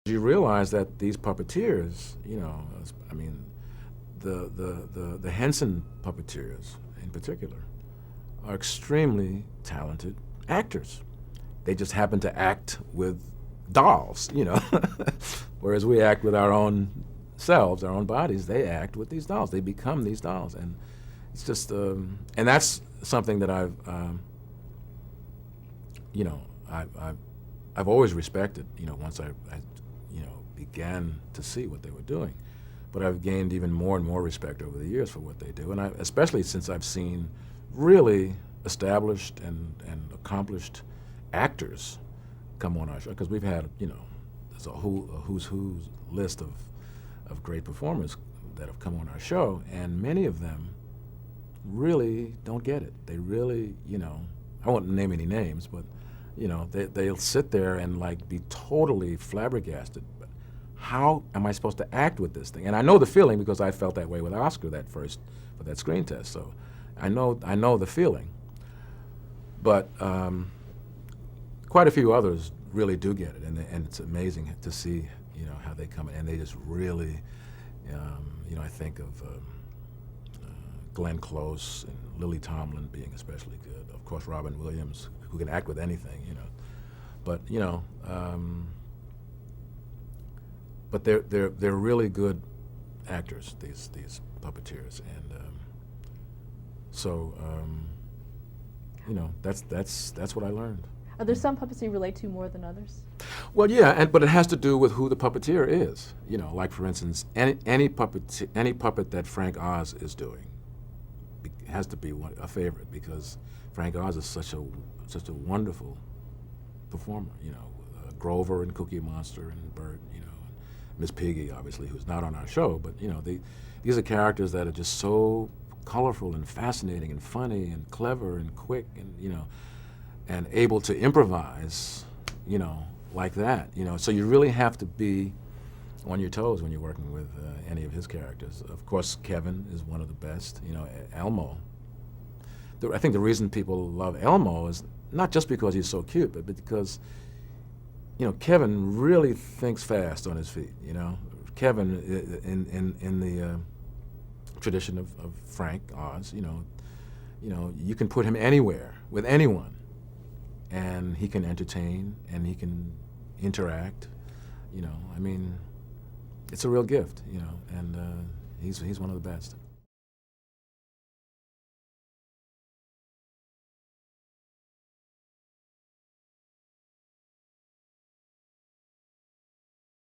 You realize that these puppeteers, I mean, the Henson puppeteers in particular, are extremely talented actors. They just happen to act with dolls, whereas we act with our own selves, our own bodies. They act with these dolls. They become these dolls, and it's just, and that's something that I've always respected. Once I began to see what they were doing, but I've gained even more and more respect over the years for what they do, and especially since I've seen really established and accomplished actors come on our show, because we've had, there's a who's list of great performers that have come on our show, and many of them really don't get it. They really, I won't name any names, but they'll sit there and like be totally flabbergasted. How am I supposed to act with this thing? And I know the feeling because I felt that way with Oscar for that screen test. So I know the feeling. But quite a few others really do get it, and it's amazing to see how they come in, and they just really, I think of Glenn Close and Lily Tomlin being especially good. Of course, Robin Williams, who can act with anything, But but they're really good actors, these puppeteers, and that's what I learned. Are there some puppets you relate to more than others? Well, yeah, but it has to do with who the puppeteer is. Like for instance, any puppet that Frank Oz is doing has to be a favorite, because Frank Oz is such a wonderful performer. Grover and Cookie Monster and Bert, Miss Piggy, obviously, who's not on our show, but these are characters that are just so colorful and fascinating and funny and clever and quick and able to improvise, like that. So you really have to be on your toes when you're working with any of his characters. Of course, Kevin is one of the best. Elmo. I think the reason people love Elmo is not just because he's so cute, but because Kevin really thinks fast on his feet. Kevin in the tradition of Frank Oz. You can put him anywhere with anyone, and he can entertain and he can interact. I mean, it's a real gift. And he's one of the best.